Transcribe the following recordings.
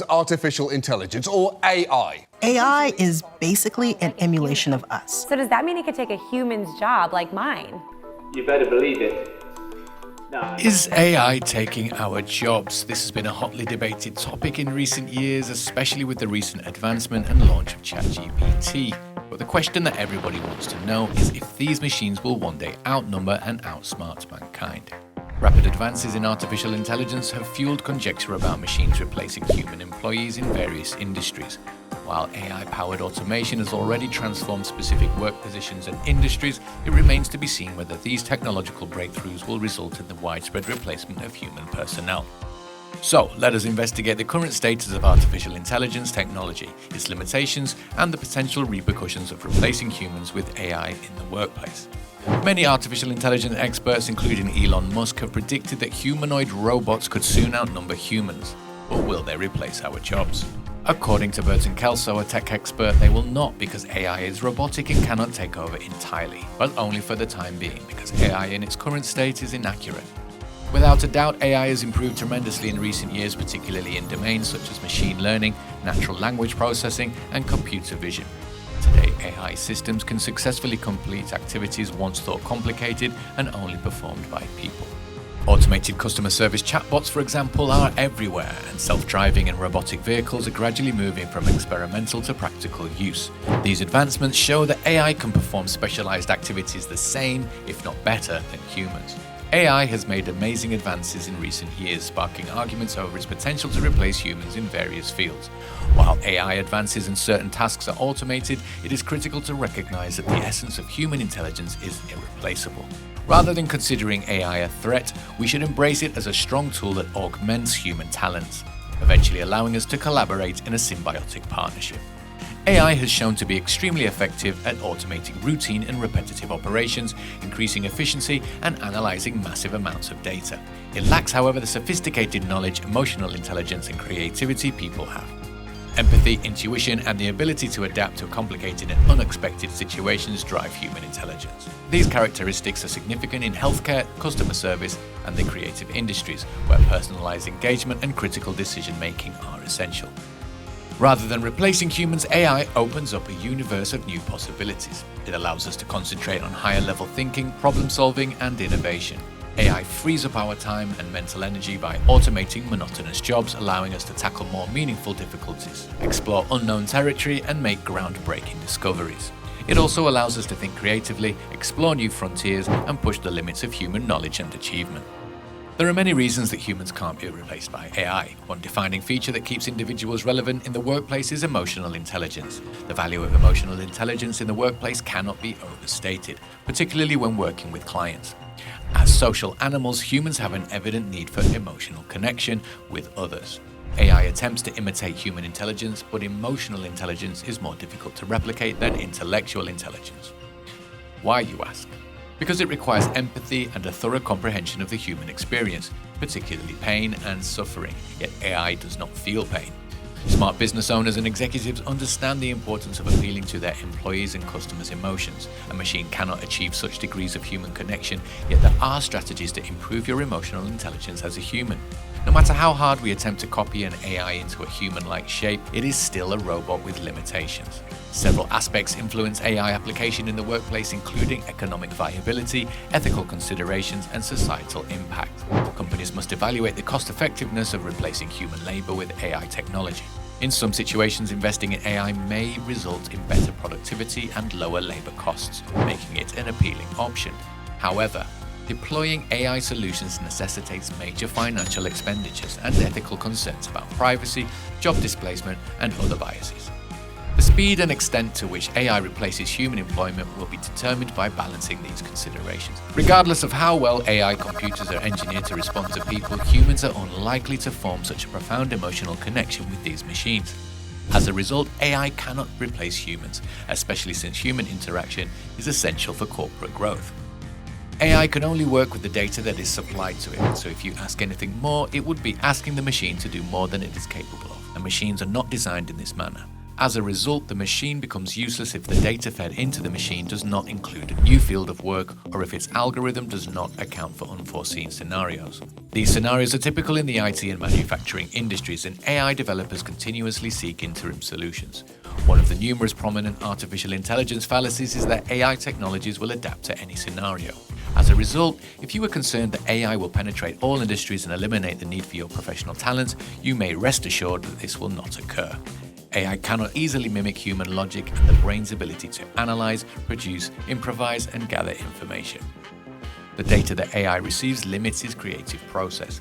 artificial intelligence, or AI. AI is basically an emulation of us. So does that mean it could take a human's job like mine? You better believe it. Is AI taking our jobs? This has been a hotly debated topic in recent years, especially with the recent advancement and launch of ChatGPT. But the question that everybody wants to know is if these machines will one day outnumber and outsmart mankind. Rapid advances in artificial intelligence have fueled conjecture about machines replacing human employees in various industries. While AI-powered automation has already transformed specific work positions and industries, it remains to be seen whether these technological breakthroughs will result in the widespread replacement of human personnel. So, let us investigate the current status of artificial intelligence technology, its limitations, and the potential repercussions of replacing humans with AI in the workplace. Many artificial intelligence experts, including Elon Musk, have predicted that humanoid robots could soon outnumber humans. But will they replace our jobs? According to Burton Kelso, a tech expert, they will not, because AI is robotic and cannot take over entirely, but only for the time being, because AI in its current state is inaccurate. Without a doubt, AI has improved tremendously in recent years, particularly in domains such as machine learning, natural language processing, and computer vision. Today, AI systems can successfully complete activities once thought complicated and only performed by people. Automated customer service chatbots, for example, are everywhere, and self-driving and robotic vehicles are gradually moving from experimental to practical use. These advancements show that AI can perform specialized activities the same, if not better, than humans. AI has made amazing advances in recent years, sparking arguments over its potential to replace humans in various fields. While AI advances and certain tasks are automated, it is critical to recognize that the essence of human intelligence is irreplaceable. Rather than considering AI a threat, we should embrace it as a strong tool that augments human talents, eventually allowing us to collaborate in a symbiotic partnership. AI has shown to be extremely effective at automating routine and repetitive operations, increasing efficiency, and analyzing massive amounts of data. It lacks, however, the sophisticated knowledge, emotional intelligence, and creativity people have. Empathy, intuition, and the ability to adapt to complicated and unexpected situations drive human intelligence. These characteristics are significant in healthcare, customer service, and the creative industries, where personalized engagement and critical decision-making are essential. Rather than replacing humans, AI opens up a universe of new possibilities. It allows us to concentrate on higher-level thinking, problem-solving, and innovation. AI frees up our time and mental energy by automating monotonous jobs, allowing us to tackle more meaningful difficulties, explore unknown territory, and make groundbreaking discoveries. It also allows us to think creatively, explore new frontiers, and push the limits of human knowledge and achievement. There are many reasons that humans can't be replaced by AI. One defining feature that keeps individuals relevant in the workplace is emotional intelligence. The value of emotional intelligence in the workplace cannot be overstated, particularly when working with clients. As social animals, humans have an evident need for emotional connection with others. AI attempts to imitate human intelligence, but emotional intelligence is more difficult to replicate than intellectual intelligence. Why, you ask? Because it requires empathy and a thorough comprehension of the human experience, particularly pain and suffering, yet AI does not feel pain. Smart business owners and executives understand the importance of appealing to their employees' and customers' emotions. A machine cannot achieve such degrees of human connection, yet there are strategies to improve your emotional intelligence as a human. No matter how hard we attempt to copy an AI into a human-like shape, it is still a robot with limitations. Several aspects influence AI application in the workplace, including economic viability, ethical considerations, and societal impact. Companies must evaluate the cost-effectiveness of replacing human labor with AI technology. In some situations, investing in AI may result in better productivity and lower labor costs, making it an appealing option. However, deploying AI solutions necessitates major financial expenditures and ethical concerns about privacy, job displacement, and other biases. The speed and extent to which AI replaces human employment will be determined by balancing these considerations. Regardless of how well AI computers are engineered to respond to people, humans are unlikely to form such a profound emotional connection with these machines. As a result, AI cannot replace humans, especially since human interaction is essential for corporate growth. AI can only work with the data that is supplied to it, so if you ask anything more, it would be asking the machine to do more than it is capable of, and machines are not designed in this manner. As a result, the machine becomes useless if the data fed into the machine does not include a new field of work or if its algorithm does not account for unforeseen scenarios. These scenarios are typical in the IT and manufacturing industries, and AI developers continuously seek interim solutions. One of the numerous prominent artificial intelligence fallacies is that AI technologies will adapt to any scenario. As a result, if you are concerned that AI will penetrate all industries and eliminate the need for your professional talents, you may rest assured that this will not occur. AI cannot easily mimic human logic and the brain's ability to analyze, produce, improvise, and gather information. The data that AI receives limits its creative process.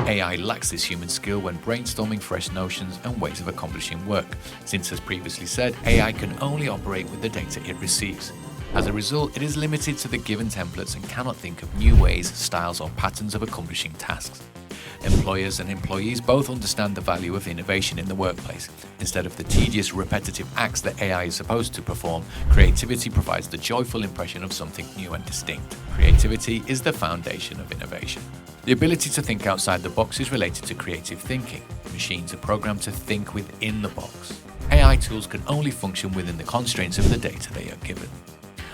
AI lacks this human skill when brainstorming fresh notions and ways of accomplishing work, since, as previously said, AI can only operate with the data it receives. As a result, it is limited to the given templates and cannot think of new ways, styles, or patterns of accomplishing tasks. Employers and employees both understand the value of innovation in the workplace. Instead of the tedious, repetitive acts that AI is supposed to perform, creativity provides the joyful impression of something new and distinct. Creativity is the foundation of innovation. The ability to think outside the box is related to creative thinking. Machines are programmed to think within the box. AI tools can only function within the constraints of the data they are given.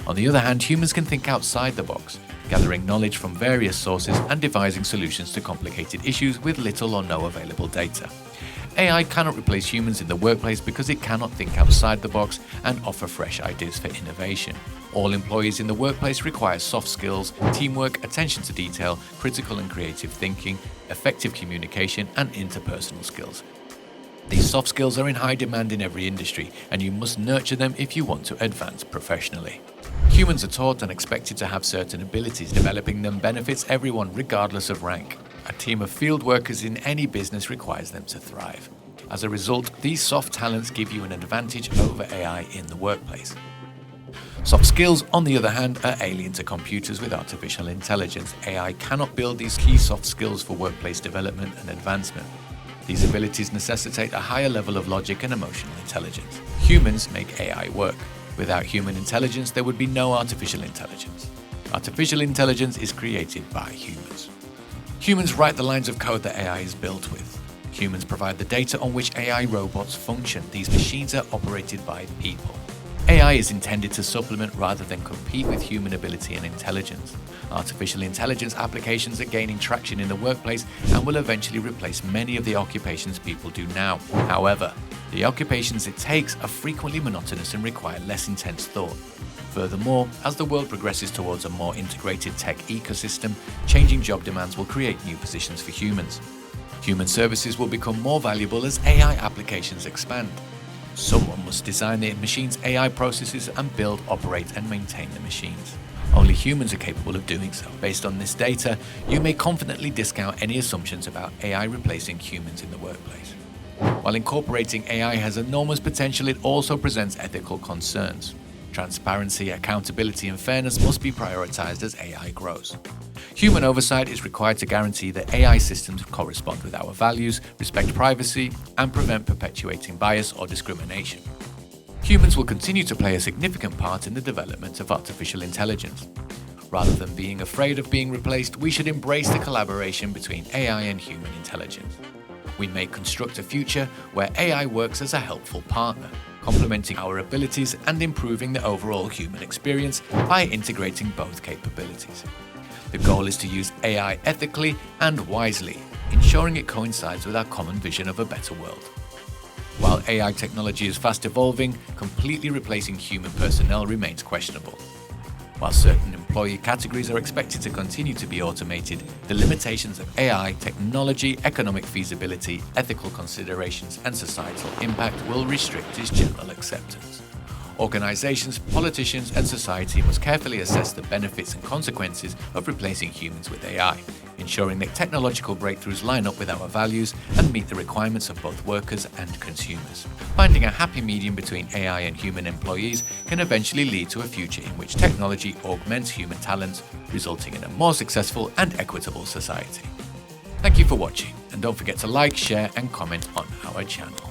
On the other hand, humans can think outside the box, gathering knowledge from various sources and devising solutions to complicated issues with little or no available data. AI cannot replace humans in the workplace because it cannot think outside the box and offer fresh ideas for innovation. All employees in the workplace require soft skills, teamwork, attention to detail, critical and creative thinking, effective communication, and interpersonal skills. These soft skills are in high demand in every industry, and you must nurture them if you want to advance professionally. Humans are taught and expected to have certain abilities. Developing them benefits everyone regardless of rank. A team of field workers in any business requires them to thrive. As a result, these soft talents give you an advantage over AI in the workplace. Soft skills, on the other hand, are alien to computers with artificial intelligence. AI cannot build these key soft skills for workplace development and advancement. These abilities necessitate a higher level of logic and emotional intelligence. Humans make AI work. Without human intelligence, there would be no artificial intelligence. Artificial intelligence is created by humans. Humans write the lines of code that AI is built with. Humans provide the data on which AI robots function. These machines are operated by people. AI is intended to supplement rather than compete with human ability and intelligence. Artificial intelligence applications are gaining traction in the workplace and will eventually replace many of the occupations people do now. However, the occupations it takes are frequently monotonous and require less intense thought. Furthermore, as the world progresses towards a more integrated tech ecosystem, changing job demands will create new positions for humans. Human services will become more valuable as AI applications expand. Someone must design the machine's AI processes and build, operate, and maintain the machines. Only humans are capable of doing so. Based on this data, you may confidently discount any assumptions about AI replacing humans in the workplace. While incorporating AI has enormous potential, it also presents ethical concerns. Transparency, accountability, and fairness must be prioritized as AI grows. Human oversight is required to guarantee that AI systems correspond with our values, respect privacy, and prevent perpetuating bias or discrimination. Humans will continue to play a significant part in the development of artificial intelligence. Rather than being afraid of being replaced, we should embrace the collaboration between AI and human intelligence. We may construct a future where AI works as a helpful partner, complementing our abilities and improving the overall human experience by integrating both capabilities. The goal is to use AI ethically and wisely, ensuring it coincides with our common vision of a better world. While AI technology is fast evolving, completely replacing human personnel remains questionable. While certain employee categories are expected to continue to be automated, the limitations of AI, technology, economic feasibility, ethical considerations, and societal impact will restrict its general acceptance. Organizations, politicians, and society must carefully assess the benefits and consequences of replacing humans with AI, ensuring that technological breakthroughs line up with our values and meet the requirements of both workers and consumers. Finding a happy medium between AI and human employees can eventually lead to a future in which technology augments human talents, resulting in a more successful and equitable society. Thank you for watching, and don't forget to like, share, and comment on our channel.